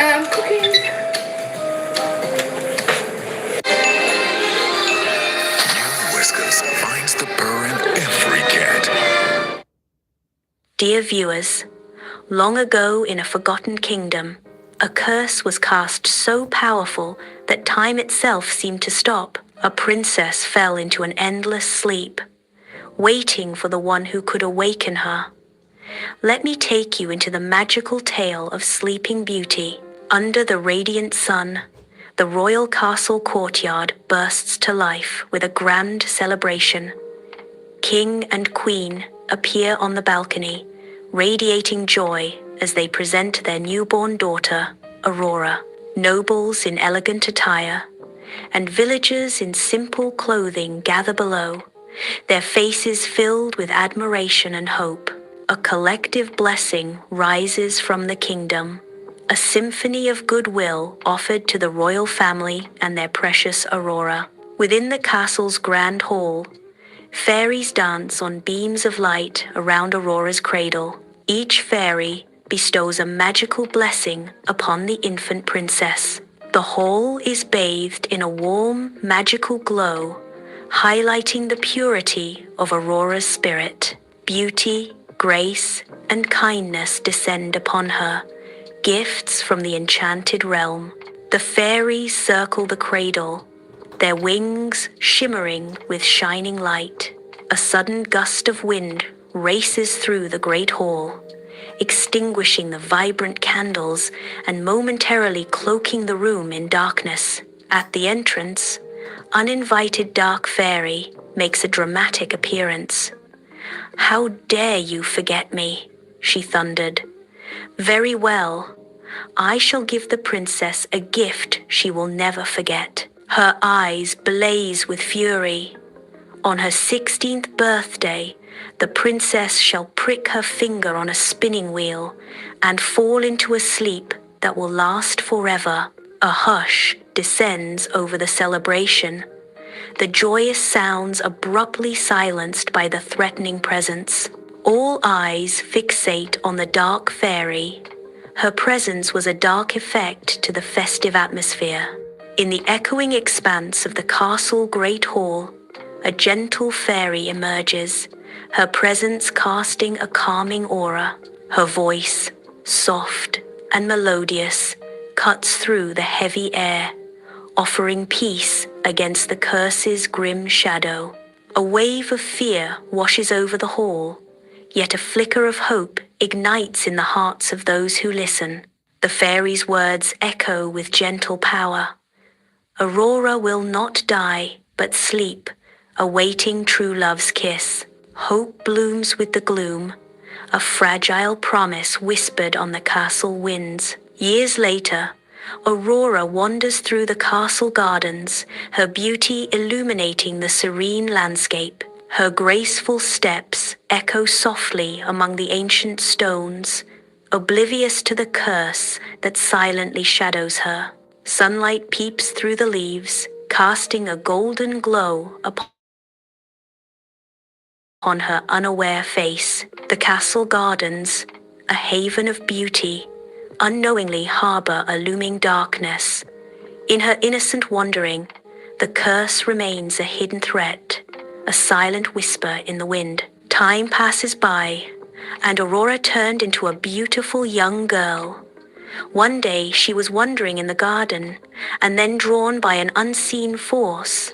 Cooking. Whiskas finds the purr in every cat. Dear viewers, long ago in a forgotten kingdom, a curse was cast so powerful that time itself seemed to stop. A princess fell into an endless sleep, waiting for the one who could awaken her. Let me take you into the magical tale of Sleeping Beauty. Under the radiant sun, the royal castle courtyard bursts to life with a grand celebration. King and queen appear on the balcony, radiating joy as they present their newborn daughter, Aurora. Nobles in elegant attire and villagers in simple clothing gather below, their faces filled with admiration and hope. A collective blessing rises from the kingdom, a symphony of goodwill offered to the royal family and their precious Aurora. Within the castle's grand hall, fairies dance on beams of light around Aurora's cradle. Each fairy bestows a magical blessing upon the infant princess. The hall is bathed in a warm, magical glow, highlighting the purity of Aurora's spirit. Beauty, grace, and kindness descend upon her, gifts from the enchanted realm. The fairies circle the cradle, their wings shimmering with shining light. A sudden gust of wind races through the great hall, extinguishing the vibrant candles and momentarily cloaking the room in darkness. At the entrance, uninvited dark fairy makes a dramatic appearance. "How dare you forget me?" she thundered. "Very well. I shall give the princess a gift she will never forget." Her eyes blaze with fury. On her 16th birthday, the princess shall prick her finger on a spinning wheel and fall into a sleep that will last forever. A hush descends over the celebration, the joyous sounds abruptly silenced by the threatening presence. All eyes fixate on the dark fairy. Her presence was a dark effect to the festive atmosphere. In the echoing expanse of the castle great hall, a gentle fairy emerges, her presence casting a calming aura. Her voice, soft and melodious, cuts through the heavy air, offering peace against the curse's grim shadow. A wave of fear washes over the hall, yet a flicker of hope ignites in the hearts of those who listen. The fairy's words echo with gentle power. Aurora will not die, but sleep, awaiting true love's kiss. Hope blooms with the gloom, a fragile promise whispered on the castle winds. Years later, Aurora wanders through the castle gardens, her beauty illuminating the serene landscape. Her graceful steps echo softly among the ancient stones, oblivious to the curse that silently shadows her. Sunlight peeps through the leaves, casting a golden glow upon her unaware face. The castle gardens, a haven of beauty, unknowingly harbor a looming darkness. In her innocent wandering, the curse remains a hidden threat, a silent whisper in the wind. Time passes by, and Aurora turned into a beautiful young girl. One day she was wandering in the garden, and then drawn by an unseen force,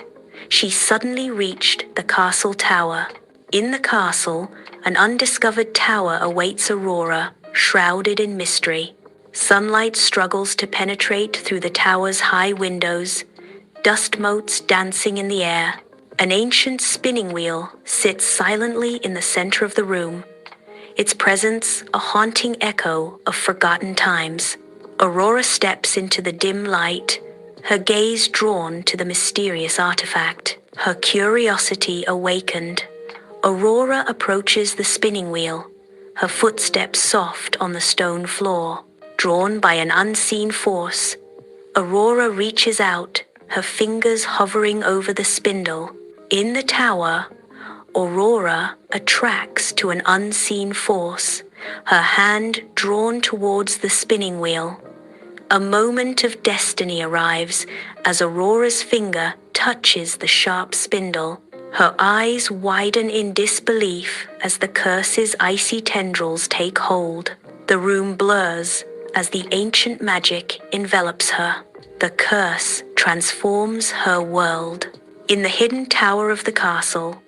she suddenly reached the castle tower. In the castle, an undiscovered tower awaits Aurora, shrouded in mystery. Sunlight struggles to penetrate through the tower's high windows, dust motes dancing in the air. An ancient spinning wheel sits silently in the center of the room, its presence a haunting echo of forgotten times. Aurora steps into the dim light, her gaze drawn to the mysterious artifact. Her curiosity awakened, Aurora approaches the spinning wheel, her footsteps soft on the stone floor. Drawn by an unseen force, Aurora reaches out, her fingers hovering over the spindle. In the tower, Aurora attracts to an unseen force, her hand drawn towards the spinning wheel. A moment of destiny arrives as Aurora's finger touches the sharp spindle. Her eyes widen in disbelief as the curse's icy tendrils take hold. The room blurs as the ancient magic envelops her. The curse transforms her world. In the hidden tower of the castle,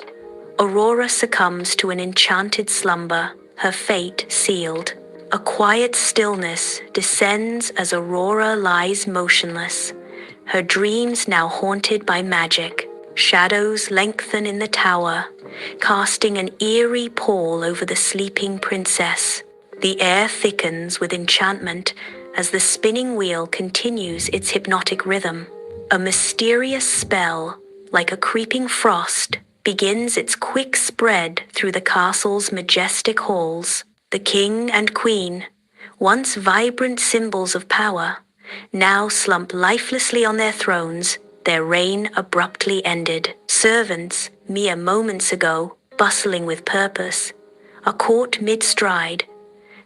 Aurora succumbs to an enchanted slumber, her fate sealed. A quiet stillness descends as Aurora lies motionless, her dreams now haunted by magic. Shadows lengthen in the tower, casting an eerie pall over the sleeping princess. The air thickens with enchantment as the spinning wheel continues its hypnotic rhythm. A mysterious spell, like a creeping frost, begins its quick spread through the castle's majestic halls. The king and queen, once vibrant symbols of power, now slump lifelessly on their thrones, their reign abruptly ended. Servants, mere moments ago, bustling with purpose, are caught mid-stride,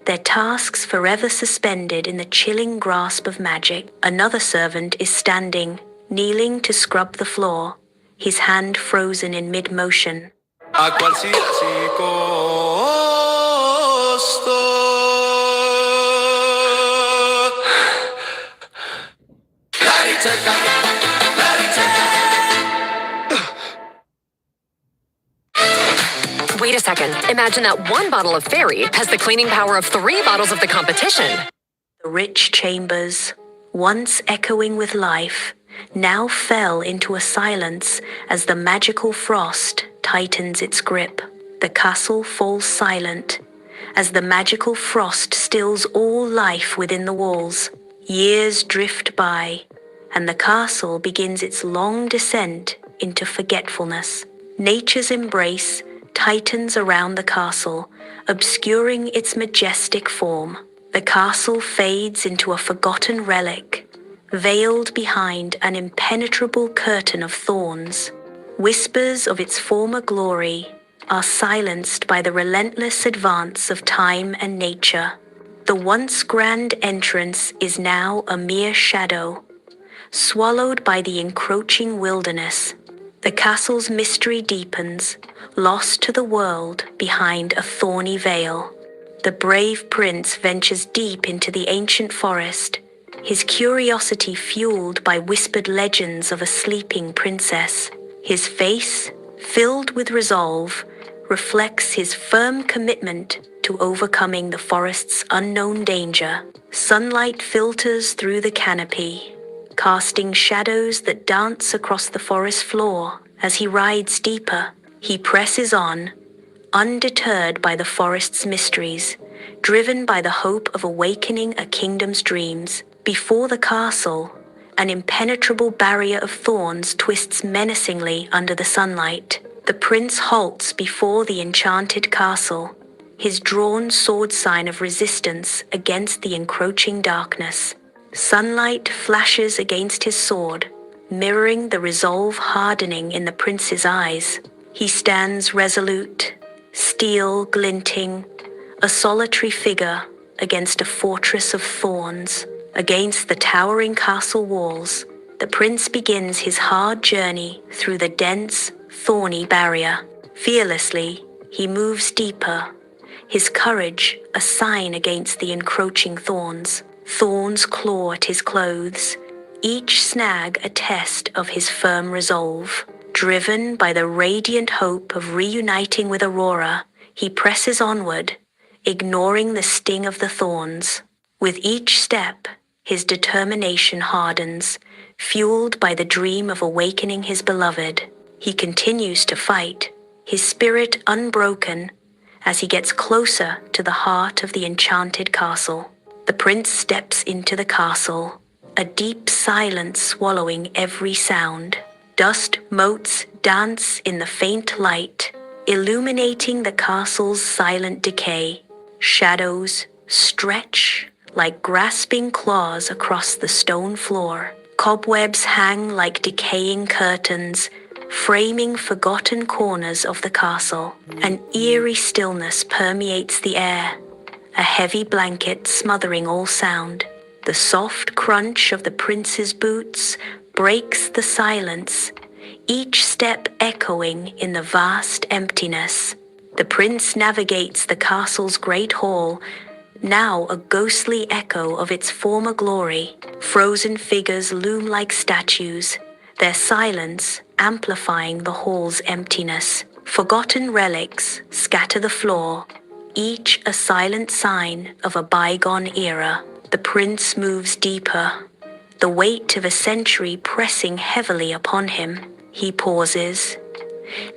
their tasks forever suspended in the chilling grasp of magic. Another servant is standing, kneeling to scrub the floor, his hand frozen in mid-motion. A qualsiasi costo. La ricerca, la ricerca. Wait a second. Imagine that one bottle of Fairy has the cleaning power of 3 bottles of the competition. The rich chambers, once echoing with life, now fell into a silence as the magical frost tightens its grip. The castle falls silent as the magical frost stills all life within the walls. Years drift by, and the castle begins its long descent into forgetfulness. Nature's embrace tightens around the castle, obscuring its majestic form. The castle fades into a forgotten relic, veiled behind an impenetrable curtain of thorns. Whispers of its former glory are silenced by the relentless advance of time and nature. The once grand entrance is now a mere shadow, swallowed by the encroaching wilderness. The castle's mystery deepens, lost to the world behind a thorny veil. The brave prince ventures deep into the ancient forest, his curiosity fueled by whispered legends of a sleeping princess. His face, filled with resolve, reflects his firm commitment to overcoming the forest's unknown danger. Sunlight filters through the canopy, casting shadows that dance across the forest floor. As he rides deeper, he presses on, undeterred by the forest's mysteries, driven by the hope of awakening a kingdom's dreams. Before the castle, an impenetrable barrier of thorns twists menacingly under the sunlight. The prince halts before the enchanted castle, his drawn sword sign of resistance against the encroaching darkness. Sunlight flashes against his sword, mirroring the resolve hardening in the prince's eyes. He stands resolute, steel glinting, a solitary figure against a fortress of thorns. Against the towering castle walls, the prince begins his hard journey through the dense, thorny barrier. Fearlessly, he moves deeper, his courage a sign against the encroaching thorns. Thorns claw at his clothes, each snag a test of his firm resolve. Driven by the radiant hope of reuniting with Aurora, he presses onward, ignoring the sting of the thorns. With each step, his determination hardens, fueled by the dream of awakening his beloved. He continues to fight, his spirit unbroken, as he gets closer to the heart of the enchanted castle. The prince steps into the castle, a deep silence swallowing every sound. Dust motes dance in the faint light, illuminating the castle's silent decay. Shadows stretch like grasping claws across the stone floor. Cobwebs hang like decaying curtains, framing forgotten corners of the castle. An eerie stillness permeates the air, a heavy blanket smothering all sound. The soft crunch of the prince's boots breaks the silence, each step echoing in the vast emptiness. The prince navigates the castle's great hall, now a ghostly echo of its former glory. Frozen figures loom like statues, their silence amplifying the hall's emptiness. Forgotten relics scatter the floor, each a silent sign of a bygone era. The prince moves deeper, the weight of a century pressing heavily upon him. He pauses,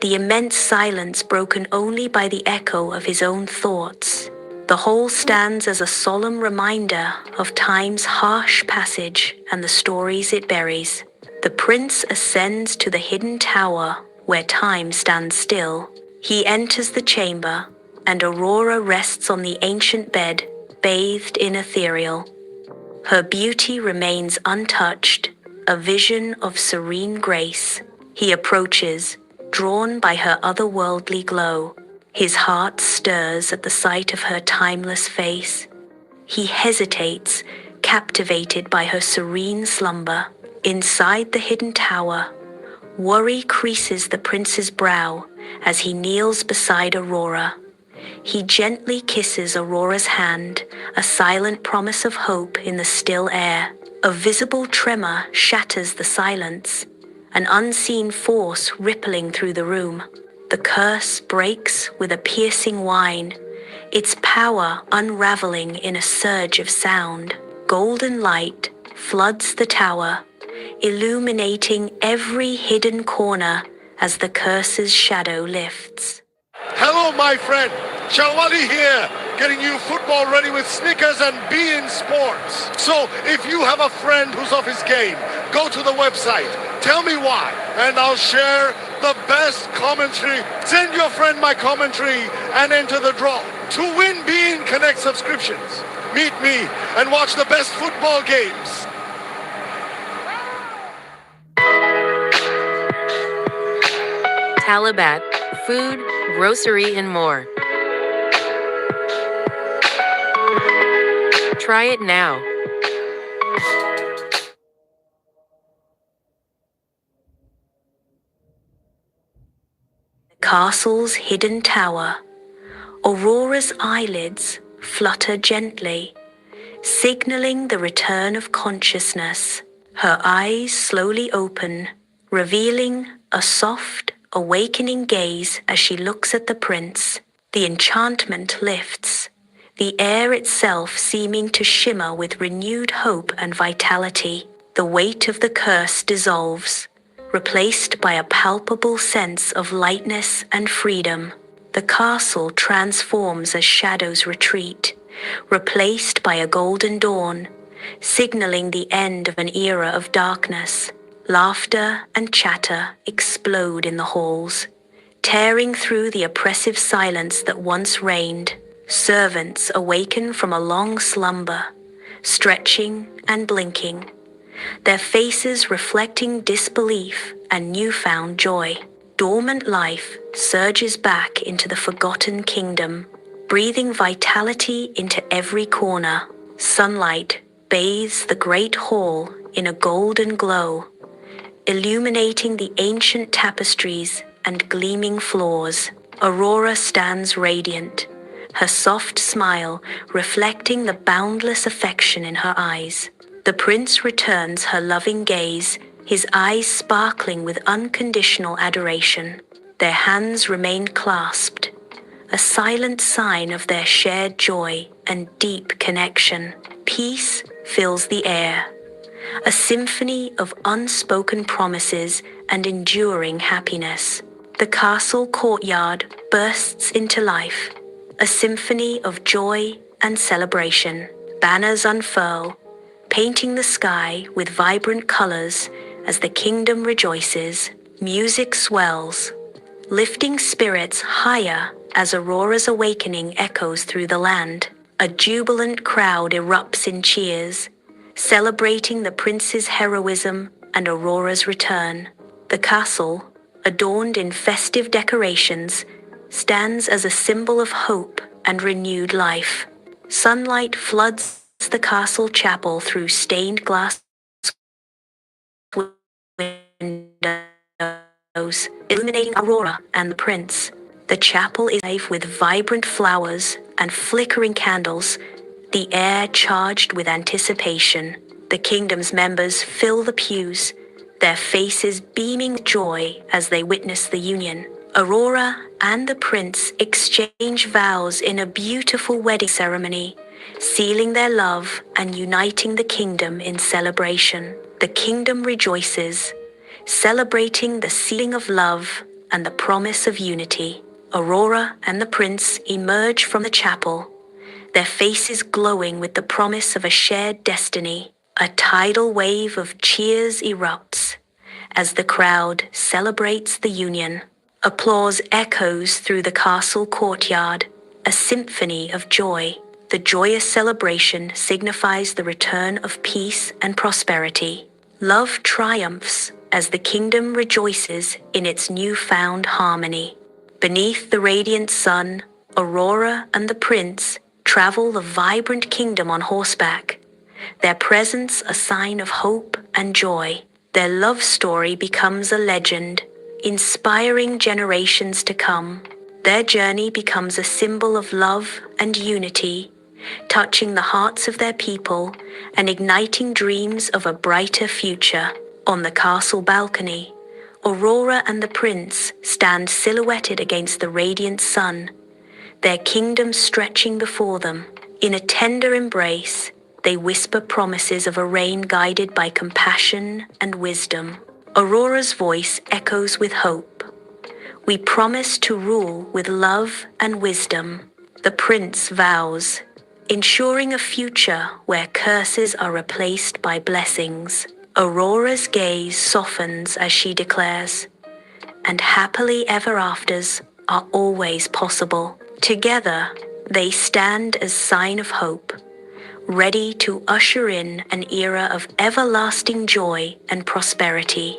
the immense silence broken only by the echo of his own thoughts. The hall stands as a solemn reminder of time's harsh passage and the stories it buries. The prince ascends to the hidden tower where time stands still. He enters the chamber, and Aurora rests on the ancient bed, bathed in ethereal. Her beauty remains untouched, a vision of serene grace. He approaches, drawn by her otherworldly glow. His heart stirs at the sight of her timeless face. He hesitates, captivated by her serene slumber. Inside the hidden tower, worry creases the prince's brow as he kneels beside Aurora. He gently kisses Aurora's hand, a silent promise of hope in the still air. A visible tremor shatters the silence, an unseen force rippling through the room. The curse breaks with a piercing whine, its power unraveling in a surge of sound. Golden light floods the tower, illuminating every hidden corner as the curse's shadow lifts. Hello, my friend. Chawali here, getting you football ready with Snickers and Bein Sports. So, if you have a friend who's off his game, go to the website, tell me why, and I'll share the best commentary. Send your friend my commentary and enter the draw to win Bein Connect subscriptions. Meet me and watch the best football games. Talabat, food, grocery, and more. Try it now. The castle's hidden tower. Aurora's eyelids flutter gently, signaling the return of consciousness. Her eyes slowly open, revealing a soft, awakening gaze as she looks at the prince. The enchantment lifts, the air itself seeming to shimmer with renewed hope and vitality. The weight of the curse dissolves, replaced by a palpable sense of lightness and freedom. The castle transforms as shadows retreat, replaced by a golden dawn, signaling the end of an era of darkness. Laughter and chatter explode in the halls, tearing through the oppressive silence that once reigned. Servants awaken from a long slumber, stretching and blinking, their faces reflecting disbelief and newfound joy. Dormant life surges back into the forgotten kingdom, breathing vitality into every corner. Sunlight bathes the great hall in a golden glow, illuminating the ancient tapestries and gleaming floors. Aurora stands radiant, her soft smile reflecting the boundless affection in her eyes. The prince returns her loving gaze, his eyes sparkling with unconditional adoration. Their hands remain clasped, a silent sign of their shared joy and deep connection. Peace fills the air, a symphony of unspoken promises and enduring happiness. The castle courtyard bursts into life, a symphony of joy and celebration. Banners unfurl, painting the sky with vibrant colors as the kingdom rejoices. Music swells, lifting spirits higher as Aurora's awakening echoes through the land. A jubilant crowd erupts in cheers, celebrating the prince's heroism and Aurora's return. The castle, adorned in festive decorations, stands as a symbol of hope and renewed life. Sunlight floods the castle chapel through stained glass windows, illuminating Aurora and the prince. The chapel is alive with vibrant flowers and flickering candles, the air charged with anticipation. The kingdom's members fill the pews, their faces beaming with joy as they witness the union. Aurora and the prince exchange vows in a beautiful wedding ceremony, sealing their love and uniting the kingdom in celebration. The kingdom rejoices, celebrating the sealing of love and the promise of unity. Aurora and the prince emerge from the chapel, their faces glowing with the promise of a shared destiny. A tidal wave of cheers erupts as the crowd celebrates the union. Applause echoes through the castle courtyard, a symphony of joy. The joyous celebration signifies the return of peace and prosperity. Love triumphs as the kingdom rejoices in its newfound harmony. Beneath the radiant sun, Aurora and the prince travel the vibrant kingdom on horseback, their presence a sign of hope and joy. Their love story becomes a legend, inspiring generations to come. Their journey becomes a symbol of love and unity, touching the hearts of their people and igniting dreams of a brighter future. On the castle balcony, Aurora and the prince stand silhouetted against the radiant sun, their kingdom stretching before them. In a tender embrace, they whisper promises of a reign guided by compassion and wisdom. Aurora's voice echoes with hope. We promise to rule with love and wisdom. The prince vows, ensuring a future where curses are replaced by blessings. Aurora's gaze softens as she declares, and happily ever afters are always possible. Together, they stand as sign of hope, ready to usher in an era of everlasting joy and prosperity.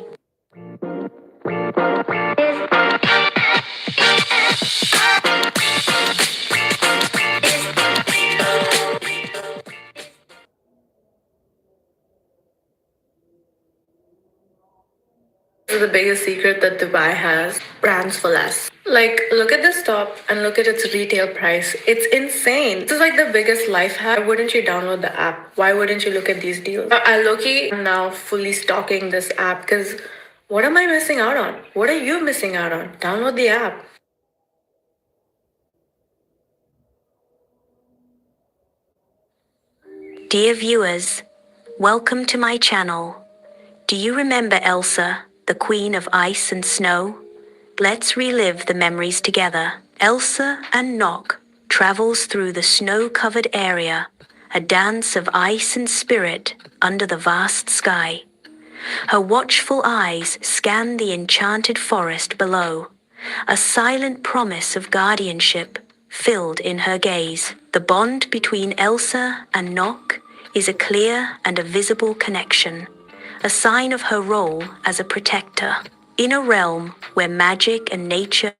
This is the biggest secret that Dubai has. Brands for less. Like, look at this top and look at its retail price. It's insane. This is like the biggest life hack. Why wouldn't you download the app? Why wouldn't you look at these deals? I low-key am now fully stalking this app because what am I missing out on? What are you missing out on? Download the app. Dear viewers, welcome to my channel. Do you remember Elsa, the queen of ice and snow? Let's relive the memories together. Elsa and Nock travels through the snow-covered area, a dance of ice and spirit under the vast sky. Her watchful eyes scan the enchanted forest below, a silent promise of guardianship filled in her gaze. The bond between Elsa and Nock is a clear and a visible connection, a sign of her role as a protector. In a realm where magic and nature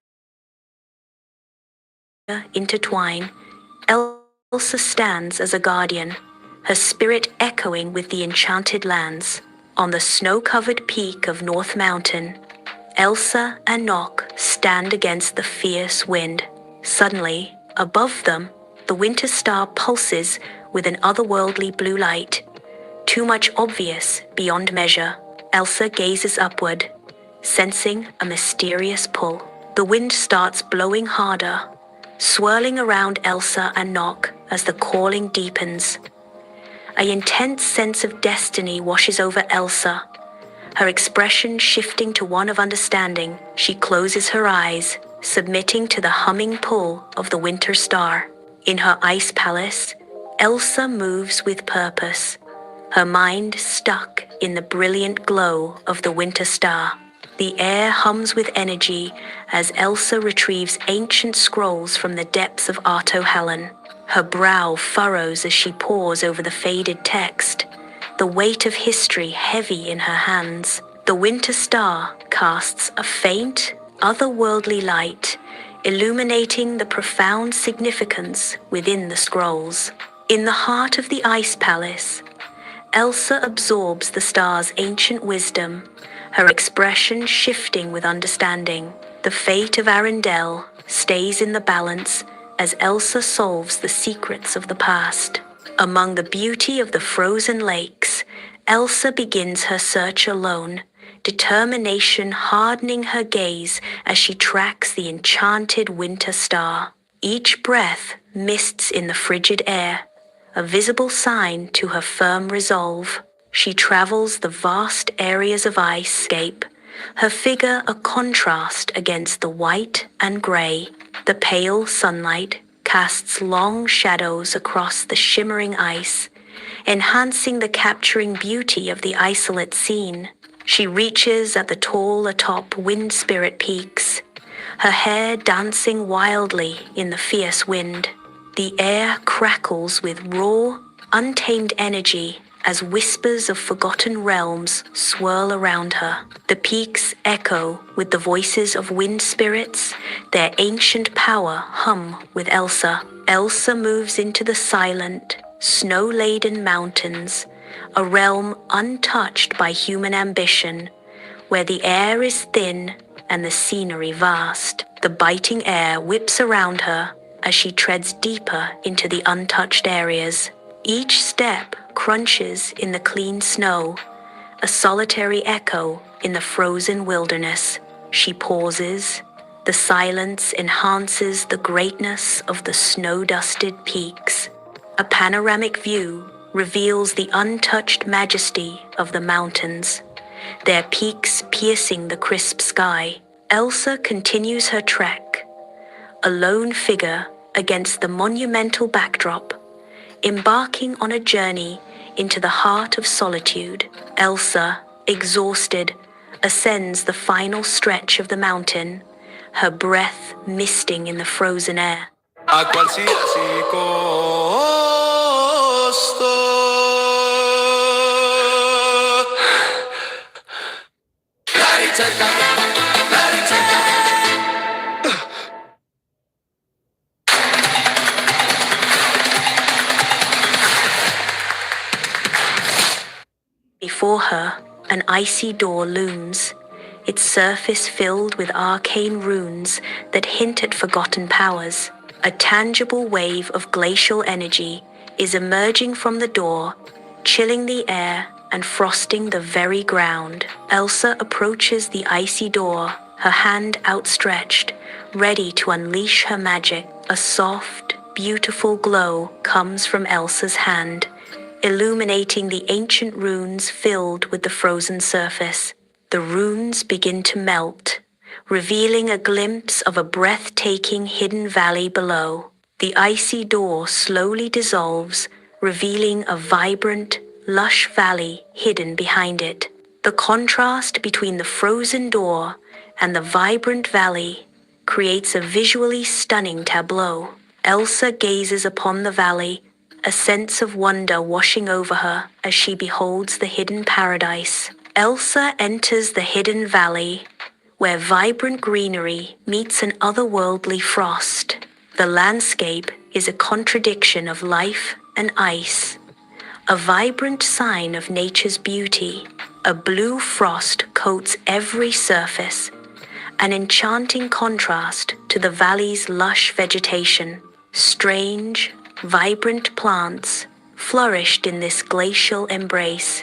intertwine, Elsa stands as a guardian, her spirit echoing with the enchanted lands. On the snow-covered peak of North Mountain, Elsa and Nock stand against the fierce wind. Suddenly, above them, the winter star pulses with an otherworldly blue light, too much obvious beyond measure. Elsa gazes upward, sensing a mysterious pull. The wind starts blowing harder, swirling around Elsa and Nock as the calling deepens. An intense sense of destiny washes over Elsa, her expression shifting to one of understanding. She closes her eyes, submitting to the humming pull of the winter star. In her ice palace, Elsa moves with purpose, her mind stuck in the brilliant glow of the winter star. The air hums with energy as Elsa retrieves ancient scrolls from the depths of Ahtohallan. Her brow furrows as she pores over the faded text, the weight of history heavy in her hands. The winter star casts a faint, otherworldly light, illuminating the profound significance within the scrolls. In the heart of the Ice Palace, Elsa absorbs the star's ancient wisdom, her expression shifting with understanding. The fate of Arendelle stays in the balance as Elsa solves the secrets of the past. Among the beauty of the frozen lakes, Elsa begins her search alone, determination hardening her gaze as she tracks the enchanted winter star. Each breath mists in the frigid air, a visible sign to her firm resolve. She travels the vast areas of ice-scape, her figure a contrast against the white and grey. The pale sunlight casts long shadows across the shimmering ice, enhancing the capturing beauty of the isolate scene. She reaches at the tall atop Wind Spirit peaks, her hair dancing wildly in the fierce wind. The air crackles with raw, untamed energy as whispers of forgotten realms swirl around her. The peaks echo with the voices of wind spirits, their ancient power hum with Elsa. Elsa moves into the silent, snow-laden mountains, a realm untouched by human ambition, where the air is thin and the scenery vast. The biting air whips around her as she treads deeper into the untouched areas. Each step crunches in the clean snow, a solitary echo in the frozen wilderness. She pauses. The silence enhances the greatness of the snow-dusted peaks. A panoramic view reveals the untouched majesty of the mountains, their peaks piercing the crisp sky. Elsa continues her trek, a lone figure against the monumental backdrop, embarking on a journey into the heart of solitude. Elsa, exhausted, ascends the final stretch of the mountain, her breath misting in the frozen air. A qualsiasi costo. La ricerca, la ricerca. Before her, an icy door looms, its surface filled with arcane runes that hint at forgotten powers. A tangible wave of glacial energy is emerging from the door, chilling the air and frosting the very ground. Elsa approaches the icy door, her hand outstretched, ready to unleash her magic. A soft, beautiful glow comes from Elsa's hand, illuminating the ancient runes filled with the frozen surface. The runes begin to melt, revealing a glimpse of a breathtaking hidden valley below. The icy door slowly dissolves, revealing a vibrant, lush valley hidden behind it. The contrast between the frozen door and the vibrant valley creates a visually stunning tableau. Elsa gazes upon the valley, a sense of wonder washing over her as she beholds the hidden paradise. Elsa enters the hidden valley, where vibrant greenery meets an otherworldly frost. The landscape is a contradiction of life and ice, a vibrant sign of nature's beauty. A blue frost coats every surface, an enchanting contrast to the valley's lush vegetation. Strange, vibrant plants flourished in this glacial embrace,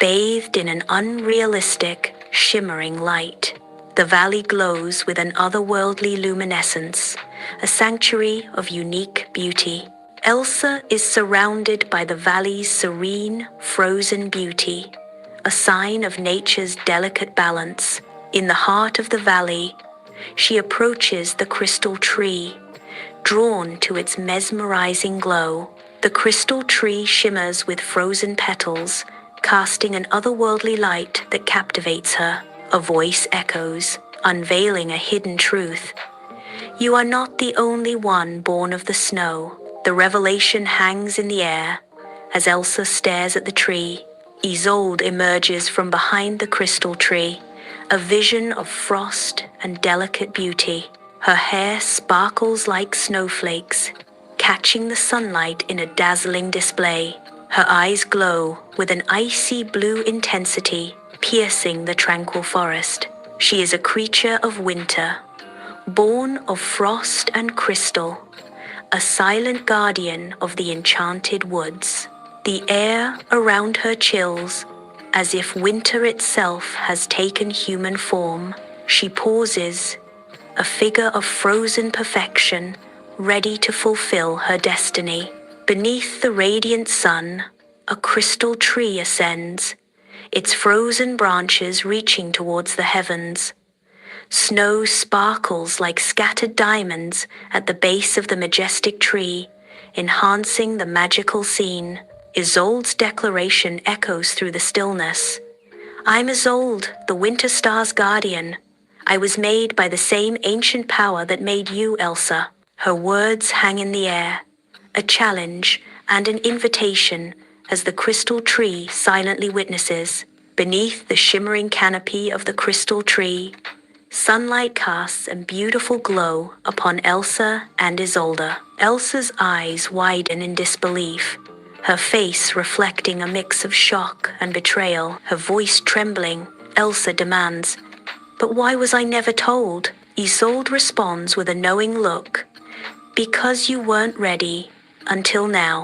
bathed in an unrealistic, shimmering light. The valley glows with an otherworldly luminescence, a sanctuary of unique beauty. Elsa is surrounded by the valley's serene, frozen beauty, a sign of nature's delicate balance. In the heart of the valley, she approaches the crystal tree, drawn to its mesmerizing glow. The crystal tree shimmers with frozen petals, casting an otherworldly light that captivates her. A voice echoes, unveiling a hidden truth. You are not the only one born of the snow. The revelation hangs in the air. As Elsa stares at the tree, Isolde emerges from behind the crystal tree, a vision of frost and delicate beauty. Her hair sparkles like snowflakes, catching the sunlight in a dazzling display. Her eyes glow with an icy blue intensity, piercing the tranquil forest. She is a creature of winter, born of frost and crystal, a silent guardian of the enchanted woods. The air around her chills, as if winter itself has taken human form. She pauses, a figure of frozen perfection, ready to fulfill her destiny. Beneath the radiant sun, a crystal tree ascends, its frozen branches reaching towards the heavens. Snow sparkles like scattered diamonds at the base of the majestic tree, enhancing the magical scene. Isolde's declaration echoes through the stillness. I'm Isolde, the winter star's guardian. I was made by the same ancient power that made you, Elsa. Her words hang in the air, a challenge and an invitation as the crystal tree silently witnesses. Beneath the shimmering canopy of the crystal tree, sunlight casts a beautiful glow upon Elsa and Isolde. Elsa's eyes widen in disbelief, her face reflecting a mix of shock and betrayal. Her voice trembling, Elsa demands, "But why was I never told?" Isolde responds with a knowing look, "Because you weren't ready, until now."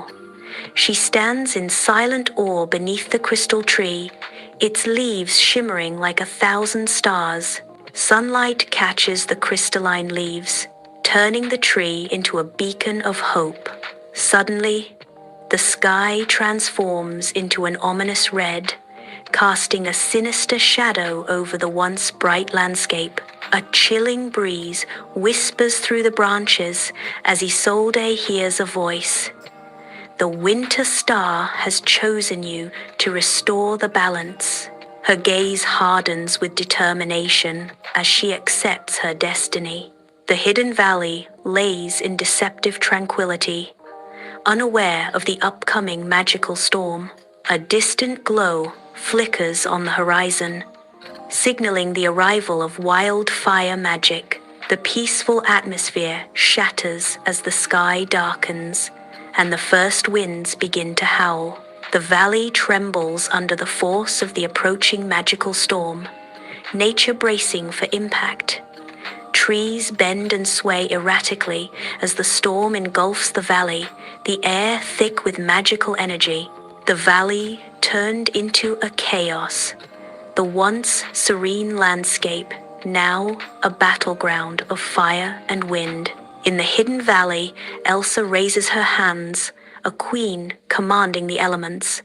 She stands in silent awe beneath the crystal tree, its leaves shimmering like 1,000 stars. Sunlight catches the crystalline leaves, turning the tree into a beacon of hope. Suddenly, the sky transforms into an ominous red, casting a sinister shadow over the once bright landscape. A chilling breeze whispers through the branches as Isolde hears a voice. The winter star has chosen you to restore the balance. Her gaze hardens with determination as she accepts her destiny. The hidden valley lays in deceptive tranquility, unaware of the upcoming magical storm. A distant glow flickers on the horizon, signaling the arrival of wildfire magic. The peaceful atmosphere shatters as the sky darkens, and the first winds begin to howl. The valley trembles under the force of the approaching magical storm, nature bracing for impact. Trees bend and sway erratically as the storm engulfs the valley, the air thick with magical energy. The valley turned into a chaos, the once serene landscape now a battleground of fire and wind. In the hidden valley, Elsa raises her hands, a queen commanding the elements.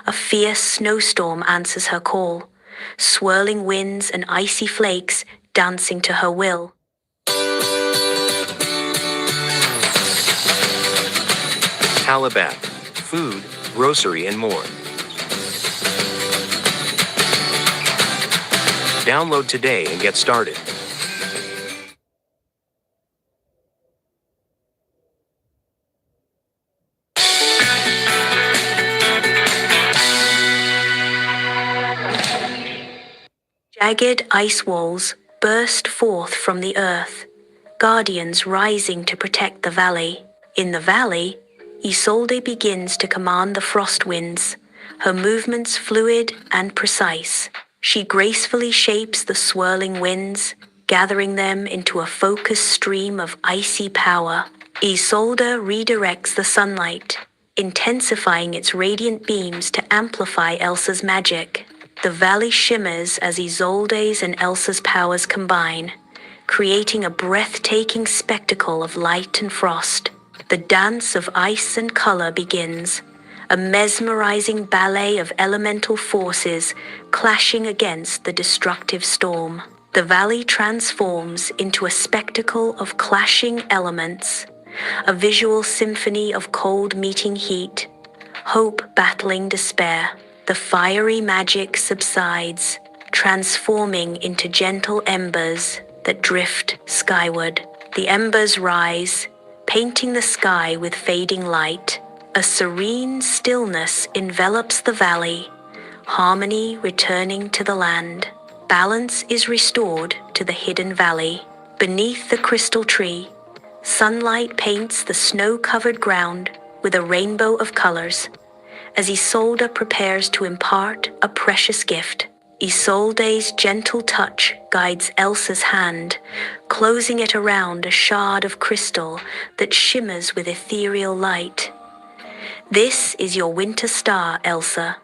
A fierce snowstorm answers her call, swirling winds and icy flakes dancing to her will. Talabat, food, grocery, and more. Download today and get started. Jagged ice walls burst forth from the earth, guardians rising to protect the valley. In the valley, Isolde begins to command the frost winds, her movements fluid and precise. She gracefully shapes the swirling winds, gathering them into a focused stream of icy power. Isolde redirects the sunlight, intensifying its radiant beams to amplify Elsa's magic. The valley shimmers as Isolde's and Elsa's powers combine, creating a breathtaking spectacle of light and frost. The dance of ice and color begins, a mesmerizing ballet of elemental forces clashing against the destructive storm. The valley transforms into a spectacle of clashing elements, a visual symphony of cold meeting heat, hope battling despair. The fiery magic subsides, transforming into gentle embers that drift skyward. The embers rise, painting the sky with fading light. A serene stillness envelops the valley, harmony returning to the land. Balance is restored to the hidden valley. Beneath the crystal tree, Sunlight paints the snow-covered ground with a rainbow of colors as Isolde prepares to impart a precious gift. Isolde's gentle touch guides Elsa's hand, closing it around a shard of crystal that shimmers with ethereal light. "This is your winter star, Elsa,"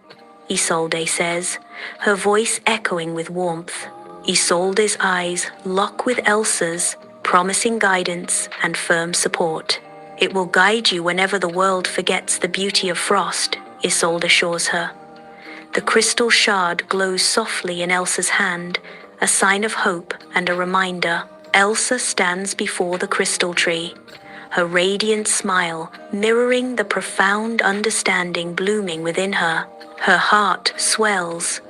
Isolde says, her voice echoing with warmth. Isolde's eyes lock with Elsa's, promising guidance and firm support. "It will guide you whenever the world forgets the beauty of frost," Isolde assures her. The crystal shard glows softly in Elsa's hand, a sign of hope and a reminder. Elsa stands before the crystal tree, her radiant smile mirroring the profound understanding blooming within her. Her heart swells,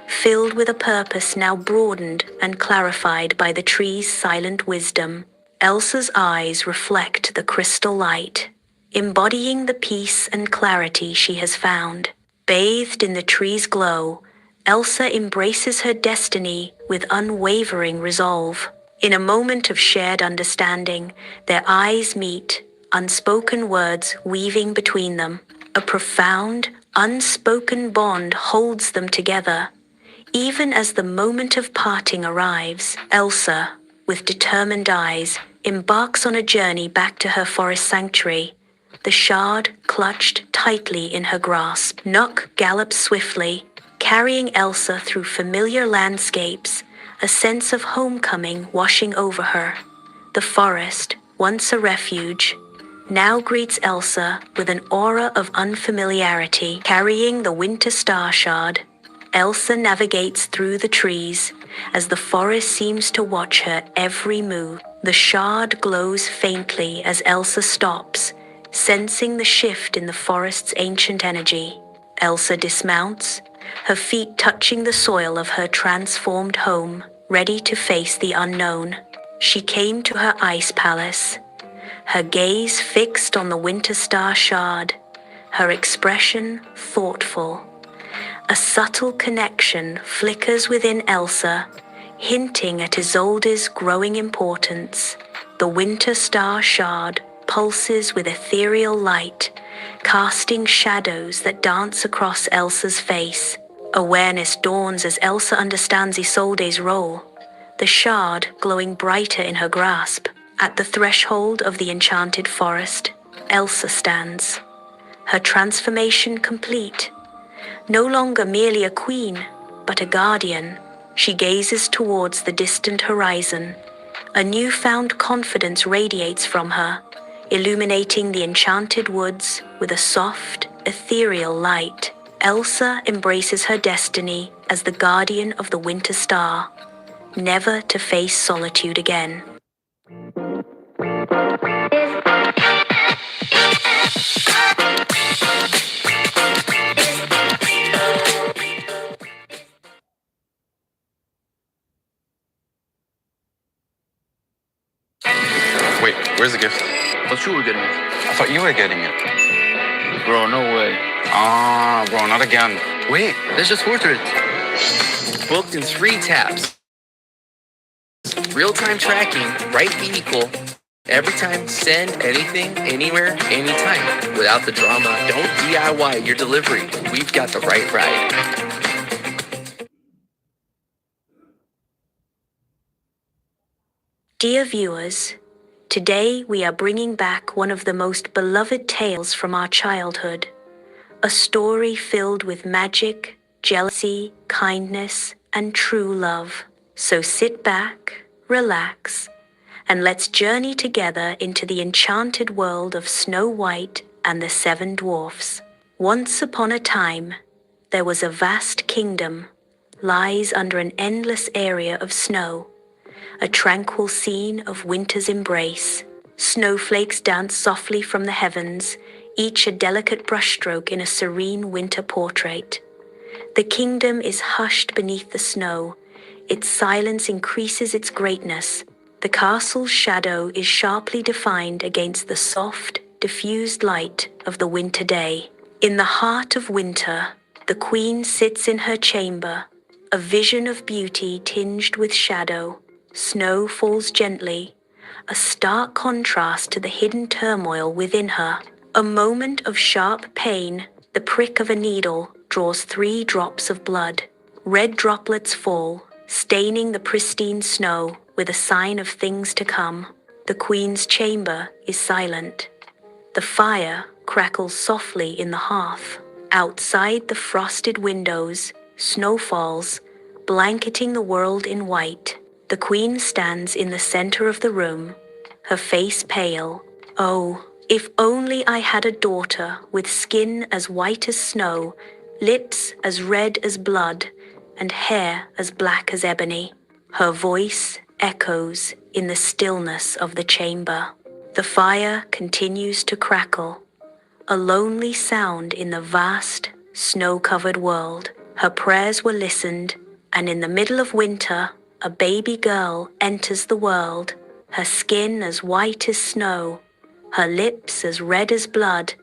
filled with a purpose now broadened and clarified by the tree's silent wisdom. Elsa's eyes reflect the crystal light, embodying the peace and clarity she has found. Bathed in the tree's glow, Elsa embraces her destiny with unwavering resolve. In a moment of shared understanding, their eyes meet, unspoken words weaving between them. A profound, unspoken bond holds them together. Even as the moment of parting arrives, Elsa, with determined eyes, embarks on a journey back to her forest sanctuary, the shard clutched tightly in her grasp. Nock gallops swiftly, carrying Elsa through familiar landscapes, a sense of homecoming washing over her. The forest, once a refuge, now greets Elsa with an aura of unfamiliarity. Carrying the winter star shard, Elsa navigates through the trees as the forest seems to watch her every move. The shard glows faintly as Elsa stops, sensing the shift in the forest's ancient energy. Elsa dismounts, her feet touching the soil of her transformed home, ready to face the unknown. She came to her ice palace, her gaze fixed on the winter star shard, her expression thoughtful. A subtle connection flickers within Elsa, hinting at Isolde's growing importance. The winter star shard pulses with ethereal light, casting shadows that dance across Elsa's face. Awareness dawns as Elsa understands Isolde's role, the shard glowing brighter in her grasp. At the threshold of the enchanted forest, Elsa stands, her transformation complete. No longer merely a queen, but a guardian, she gazes towards the distant horizon. A newfound confidence radiates from her, illuminating the enchanted woods with a soft, ethereal light. Elsa embraces her destiny as the guardian of the winter star, never to face solitude again. Wait, where's the gift? Thought you were getting it. I thought you were getting it. Bro, no way. Ah, bro, not again. Wait, there's just portrait. Booked in 3 taps. Real-time tracking, right vehicle. Every time, send anything, anywhere, anytime. Without the drama, don't DIY your delivery. We've got the right ride. Dear viewers, today we are bringing back one of the most beloved tales from our childhood. A story filled with magic, jealousy, kindness, and true love. So sit back, relax, and let's journey together into the enchanted world of Snow White and the 7 Dwarfs. Once upon a time, there was a vast kingdom, lies under an endless area of snow, a tranquil scene of winter's embrace. Snowflakes dance softly from the heavens, each a delicate brushstroke in a serene winter portrait. The kingdom is hushed beneath the snow, its silence increases its greatness. The castle's shadow is sharply defined against the soft, diffused light of the winter day. In the heart of winter, the queen sits in her chamber, a vision of beauty tinged with shadow. Snow falls gently, a stark contrast to the hidden turmoil within her. A moment of sharp pain, the prick of a needle, draws 3 drops of blood. Red droplets fall, staining the pristine snow with a sign of things to come. The queen's chamber is silent. The fire crackles softly in the hearth. Outside the frosted windows, snow falls, blanketing the world in white. The queen stands in the center of the room, her face pale. Oh, if only I had a daughter with skin as white as snow, lips as red as blood, and hair as black as ebony. Her voice echoes in the stillness of the chamber. The fire continues to crackle, a lonely sound in the vast, snow-covered world. Her prayers were listened, and in the middle of winter, a baby girl enters the world, her skin as white as snow, her lips as red as blood,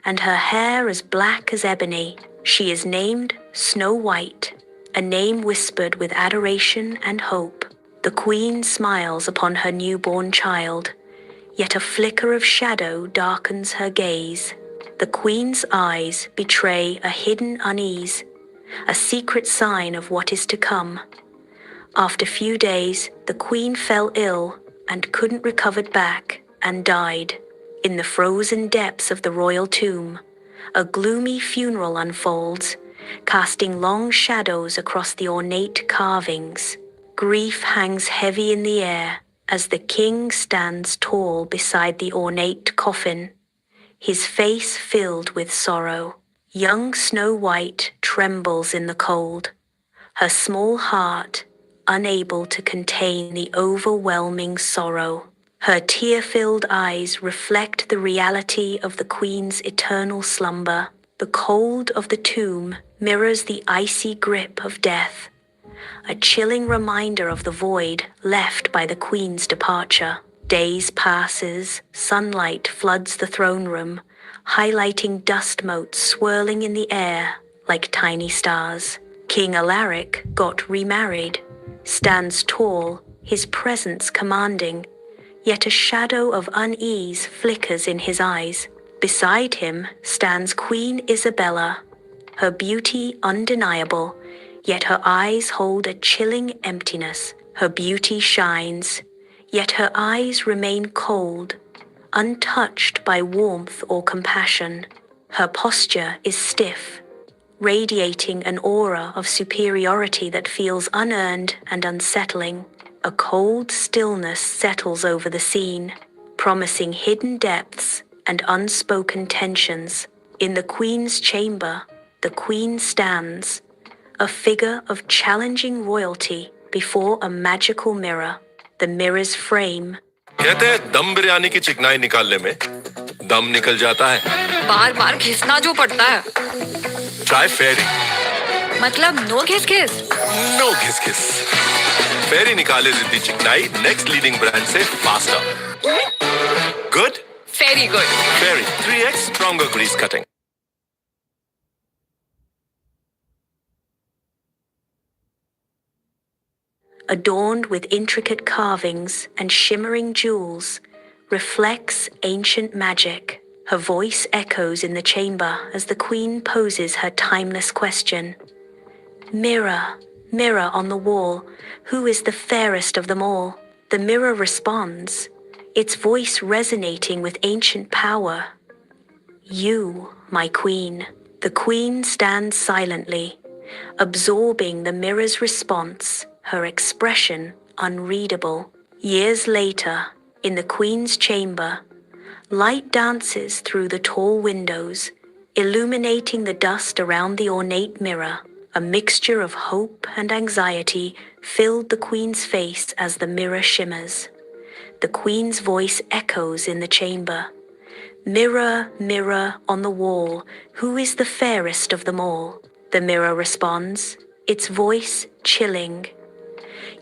and her hair as black as ebony. She is named Snow White, a name whispered with adoration and hope. The queen smiles upon her newborn child, yet a flicker of shadow darkens her gaze. The queen's eyes betray a hidden unease, a secret sign of what is to come. After few days, the queen fell ill and couldn't recover back and died. In the frozen depths of the royal tomb, a gloomy funeral unfolds, casting long shadows across the ornate carvings. Grief hangs heavy in the air as the king stands tall beside the ornate coffin, his face filled with sorrow. Young Snow White trembles in the cold, her small heart unable to contain the overwhelming sorrow. Her tear-filled eyes reflect the reality of the queen's eternal slumber. The cold of the tomb mirrors the icy grip of death, a chilling reminder of the void left by the queen's departure. Days passes, sunlight floods the throne room, highlighting dust motes swirling in the air like tiny stars. King Alaric got remarried, stands tall, his presence commanding, yet a shadow of unease flickers in his eyes. Beside him stands Queen Isabella, her beauty undeniable, yet her eyes hold a chilling emptiness. Her beauty shines, yet her eyes remain cold, untouched by warmth or compassion. Her posture is stiff, radiating an aura of superiority that feels unearned and unsettling. A cold stillness settles over the scene, promising hidden depths and unspoken tensions. In the queen's chamber, the queen stands, a figure of challenging royalty before a magical mirror. The mirror's frame. कहते हैं दम बिरयानी की चिकनाई निकालने में दम निकल जाता है। बार-बार घिसना जो पड़ता है। Try Fairy. मतलब नो घिस-घिस। No घिस-घिस। Fairy निकाले जिद्दी चिकनाई next leading brand से faster. Good? Very good. Fairy 3x stronger grease cutting. Adorned with intricate carvings and shimmering jewels, reflects ancient magic. Her voice echoes in the chamber as the queen poses her timeless question. Mirror, mirror on the wall, who is the fairest of them all? The mirror responds, its voice resonating with ancient power. You, my queen. The queen stands silently, absorbing the mirror's response, her expression unreadable. Years later, in the queen's chamber, light dances through the tall windows, illuminating the dust around the ornate mirror. A mixture of hope and anxiety filled the queen's face as the mirror shimmers. The queen's voice echoes in the chamber. Mirror, mirror on the wall, who is the fairest of them all? The mirror responds, its voice chilling.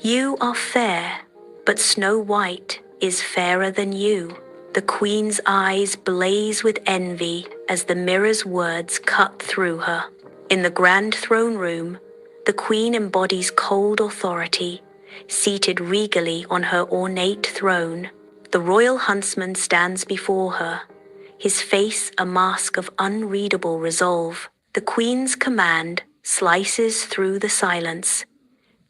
You are fair, but Snow White is fairer than you. The queen's eyes blaze with envy as the mirror's words cut through her. In the grand throne room, the queen embodies cold authority, seated regally on her ornate throne. The royal huntsman stands before her, his face a mask of unreadable resolve. The queen's command slices through the silence.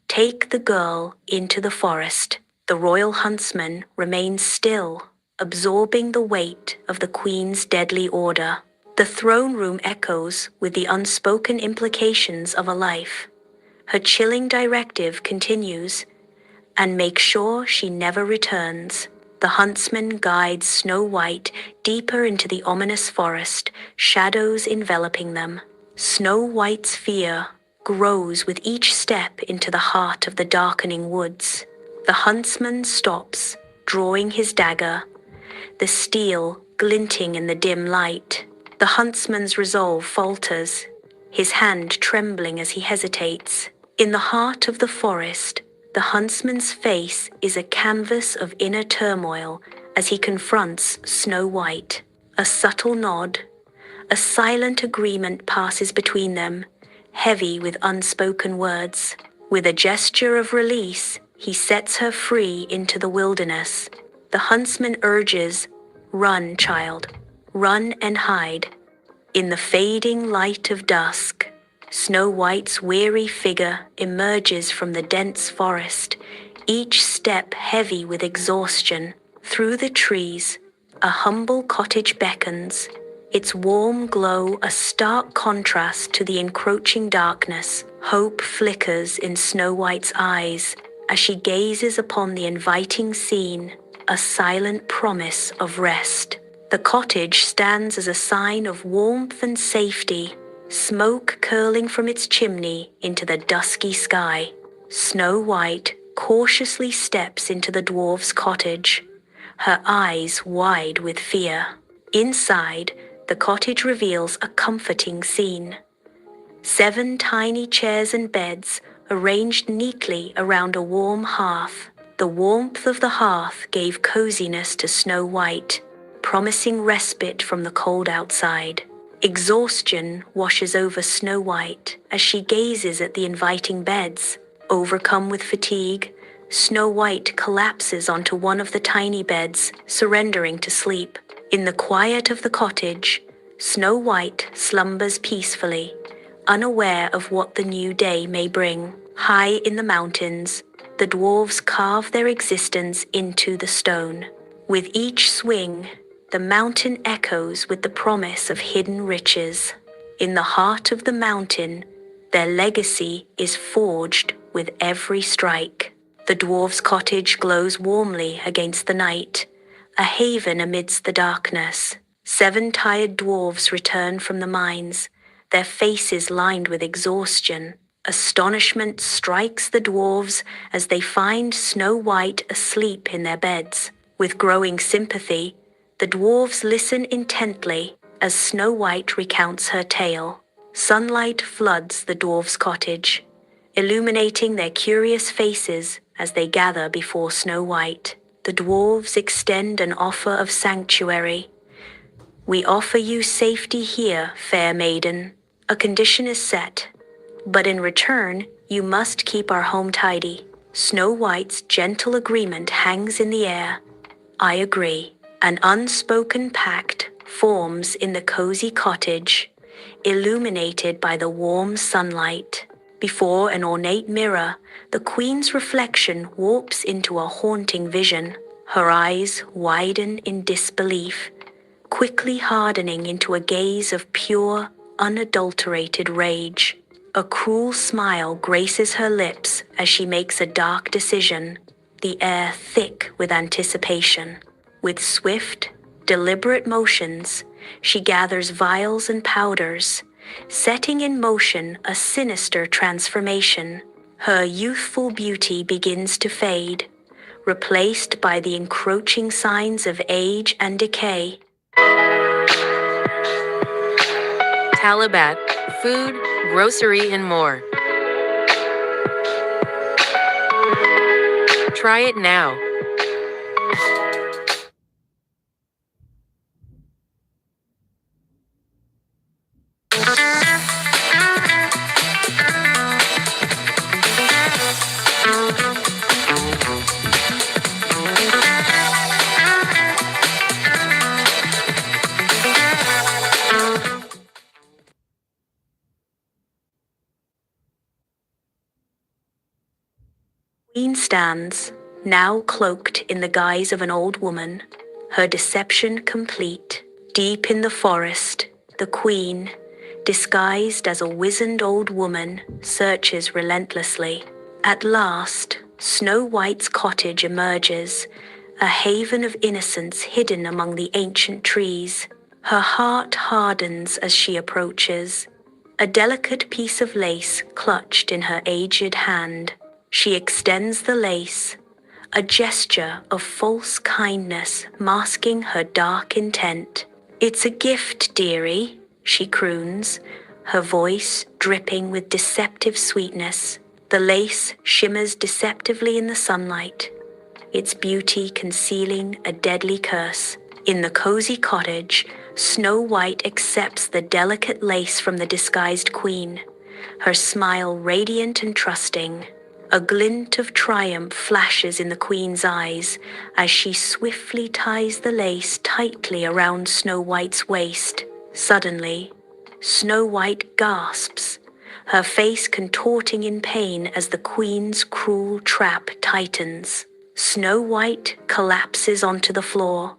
Take the girl into the forest. The royal huntsman remains still, absorbing the weight of the queen's deadly order. The throne room echoes with the unspoken implications of a life. Her chilling directive continues, and make sure she never returns. The huntsman guides Snow White deeper into the ominous forest, shadows enveloping them. Snow White's fear grows with each step into the heart of the darkening woods. The huntsman stops, drawing his dagger, the steel glinting in the dim light. The huntsman's resolve falters, his hand trembling as he hesitates. In the heart of the forest, the huntsman's face is a canvas of inner turmoil as he confronts Snow White. A subtle nod, a silent agreement passes between them, heavy with unspoken words. With a gesture of release, he sets her free into the wilderness. The huntsman urges, "Run, child, run and hide." In the fading light of dusk, Snow White's weary figure emerges from the dense forest, each step heavy with exhaustion. Through the trees, a humble cottage beckons, its warm glow a stark contrast to the encroaching darkness. Hope flickers in Snow White's eyes as she gazes upon the inviting scene, a silent promise of rest. The cottage stands as a sign of warmth and safety, smoke curling from its chimney into the dusky sky. Snow White cautiously steps into the dwarf's cottage, her eyes wide with fear. Inside, the cottage reveals a comforting scene. 7 tiny chairs and beds arranged neatly around a warm hearth. The warmth of the hearth gave coziness to Snow White, promising respite from the cold outside. Exhaustion washes over Snow White as she gazes at the inviting beds. Overcome with fatigue, Snow White collapses onto one of the tiny beds, surrendering to sleep. In the quiet of the cottage, Snow White slumbers peacefully, unaware of what the new day may bring. High in the mountains, the dwarves carve their existence into the stone. With each swing, the mountain echoes with the promise of hidden riches. In the heart of the mountain, their legacy is forged with every strike. The dwarf's cottage glows warmly against the night, a haven amidst the darkness. 7 tired dwarves return from the mines, their faces lined with exhaustion. Astonishment strikes the dwarves as they find Snow White asleep in their beds. With growing sympathy, the dwarves listen intently as Snow White recounts her tale. Sunlight floods the dwarves' cottage, illuminating their curious faces as they gather before Snow White. The dwarves extend an offer of sanctuary. "We offer you safety here, fair maiden. A condition is set, but in return, you must keep our home tidy." Snow White's gentle agreement hangs in the air. "I agree." An unspoken pact forms in the cozy cottage, illuminated by the warm sunlight. Before an ornate mirror, the queen's reflection warps into a haunting vision. Her eyes widen in disbelief, quickly hardening into a gaze of pure, unadulterated rage. A cruel smile graces her lips as she makes a dark decision, the air thick with anticipation. With swift, deliberate motions, she gathers vials and powders, setting in motion a sinister transformation. Her youthful beauty begins to fade, replaced by the encroaching signs of age and decay. Talabat, food, grocery, and more. Try it now. Queen stands, now cloaked in the guise of an old woman, her deception complete. Deep in the forest, the queen, disguised as a wizened old woman, searches relentlessly. At last, Snow White's cottage emerges, a haven of innocence hidden among the ancient trees. Her heart hardens as she approaches, a delicate piece of lace clutched in her aged hand. She extends the lace, a gesture of false kindness masking her dark intent. "It's a gift, dearie," she croons, her voice dripping with deceptive sweetness. The lace shimmers deceptively in the sunlight, its beauty concealing a deadly curse. In the cozy cottage, Snow White accepts the delicate lace from the disguised queen, her smile radiant and trusting. A glint of triumph flashes in the queen's eyes as she swiftly ties the lace tightly around Snow White's waist. Suddenly, Snow White gasps, her face contorting in pain as the queen's cruel trap tightens. Snow White collapses onto the floor,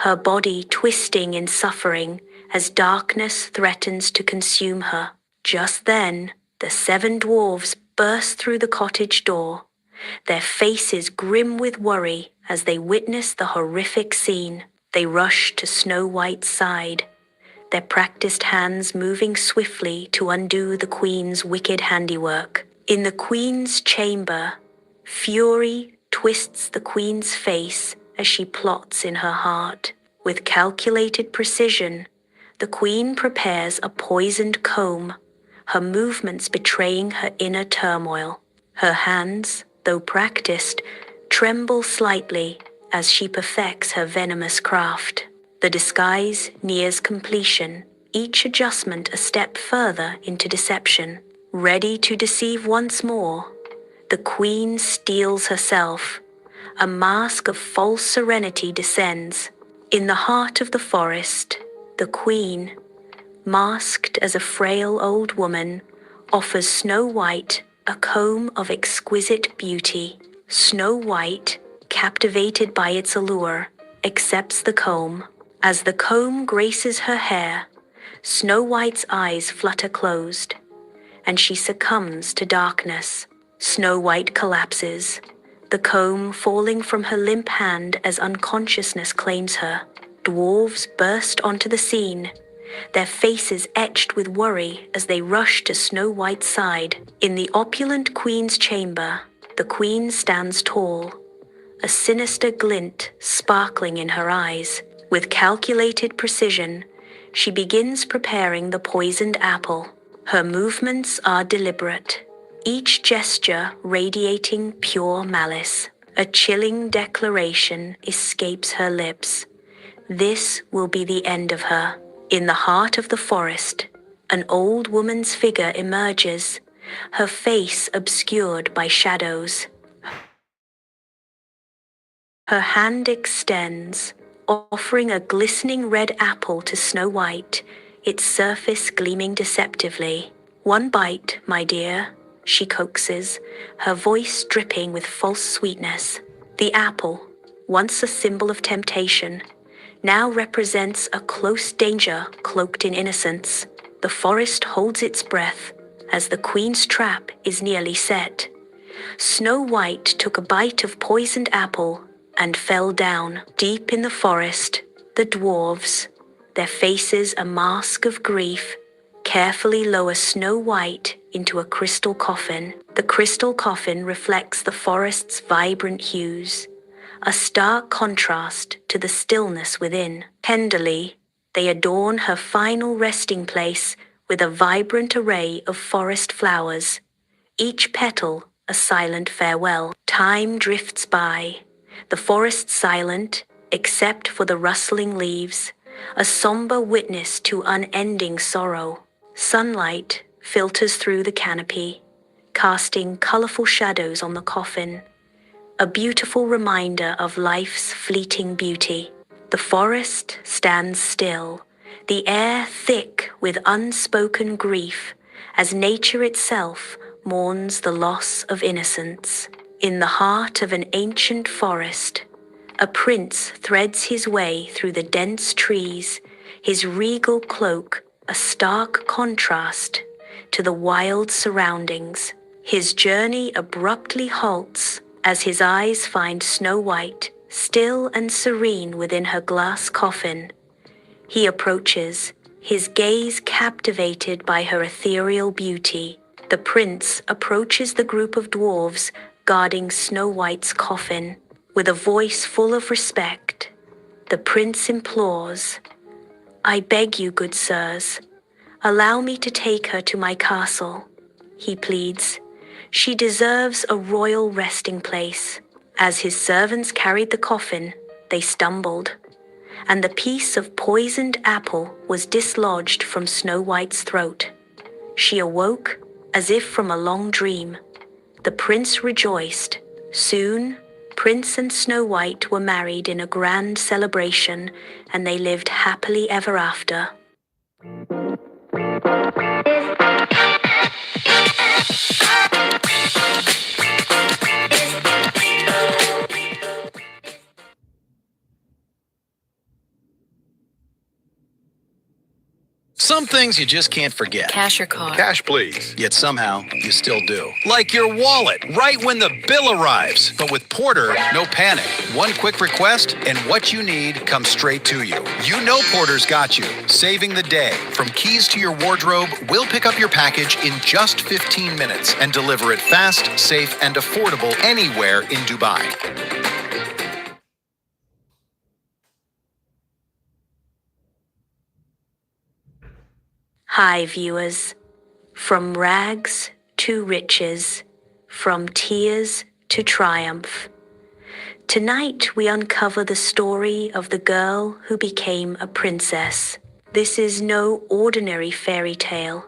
her body twisting in suffering as darkness threatens to consume her. Just then, the 7 dwarves burst through the cottage door, their faces grim with worry as they witness the horrific scene. They rush to Snow White's side, their practiced hands moving swiftly to undo the queen's wicked handiwork. In the queen's chamber, fury twists the queen's face as she plots in her heart. With calculated precision, the queen prepares a poisoned comb, her movements betraying her inner turmoil. Her hands, though practiced, tremble slightly as she perfects her venomous craft. The disguise nears completion, each adjustment a step further into deception. Ready to deceive once more, the queen steels herself. A mask of false serenity descends. In the heart of the forest, the queen, masked as a frail old woman, offers Snow White a comb of exquisite beauty. Snow White, captivated by its allure, accepts the comb. As the comb graces her hair, Snow White's eyes flutter closed, and she succumbs to darkness. Snow White collapses, the comb falling from her limp hand as unconsciousness claims her. Dwarves burst onto the scene, their faces etched with worry as they rush to Snow White's side. In the opulent queen's chamber, the queen stands tall, a sinister glint sparkling in her eyes. With calculated precision, she begins preparing the poisoned apple. Her movements are deliberate, each gesture radiating pure malice. A chilling declaration escapes her lips. This will be the end of her. In the heart of the forest, an old woman's figure emerges, her face obscured by shadows. Her hand extends, offering a glistening red apple to Snow White, its surface gleaming deceptively. "One bite, my dear," she coaxes, her voice dripping with false sweetness. The apple, once a symbol of temptation, now represents a close danger cloaked in innocence. The forest holds its breath as the queen's trap is nearly set. Snow White took a bite of poisoned apple and fell down. Deep in the forest, the dwarves, their faces a mask of grief, carefully lower Snow White into a crystal coffin. The crystal coffin reflects the forest's vibrant hues, a stark contrast to the stillness within. Tenderly, they adorn her final resting place with a vibrant array of forest flowers, each petal a silent farewell. Time drifts by, the forest silent, except for the rustling leaves, a somber witness to unending sorrow. Sunlight filters through the canopy, casting colorful shadows on the coffin, a beautiful reminder of life's fleeting beauty. The forest stands still, the air thick with unspoken grief, as nature itself mourns the loss of innocence. In the heart of an ancient forest, a prince threads his way through the dense trees, his regal cloak a stark contrast to the wild surroundings. His journey abruptly halts as his eyes find Snow White, still and serene within her glass coffin. He approaches, his gaze captivated by her ethereal beauty. The prince approaches the group of dwarves guarding Snow White's coffin. With a voice full of respect, the prince implores, "I beg you, good sirs, allow me to take her to my castle," he pleads. "She deserves a royal resting place." As his servants carried the coffin, they stumbled, and the piece of poisoned apple was dislodged from Snow White's throat. She awoke as if from a long dream. The prince rejoiced. Soon, Prince and Snow White were married in a grand celebration, and they lived happily ever after. Some things you just can't forget. Cash or card? Cash, please. Yet somehow, you still do. Like your wallet, right when the bill arrives. But with Porter, no panic. One quick request, and what you need comes straight to you. You know Porter's got you, saving the day. From keys to your wardrobe, we'll pick up your package in just 15 minutes and deliver it fast, safe, and affordable anywhere in Dubai. Hi, viewers. From rags to riches, from tears to triumph. Tonight we uncover the story of the girl who became a princess. This is no ordinary fairy tale.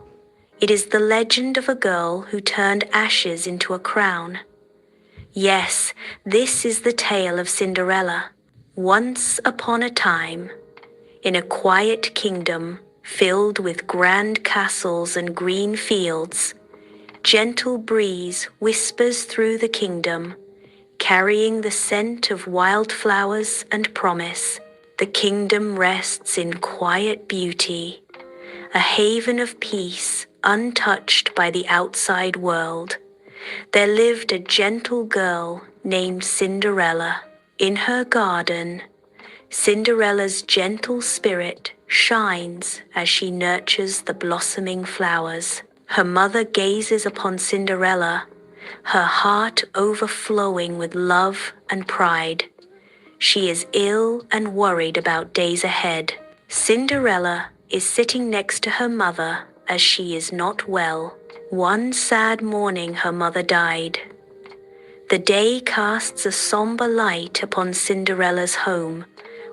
It is the legend of a girl who turned ashes into a crown. Yes, this is the tale of Cinderella. Once upon a time, in a quiet kingdom, filled with grand castles and green fields, gentle breeze whispers through the kingdom, carrying the scent of wildflowers and promise. The kingdom rests in quiet beauty, a haven of peace untouched by the outside world. There lived a gentle girl named Cinderella. In her garden, Cinderella's gentle spirit shines as she nurtures the blossoming flowers. Her mother gazes upon Cinderella, her heart overflowing with love and pride. She is ill and worried about days ahead. Cinderella is sitting next to her mother as she is not well. One sad morning her mother died. The day casts a somber light upon Cinderella's home,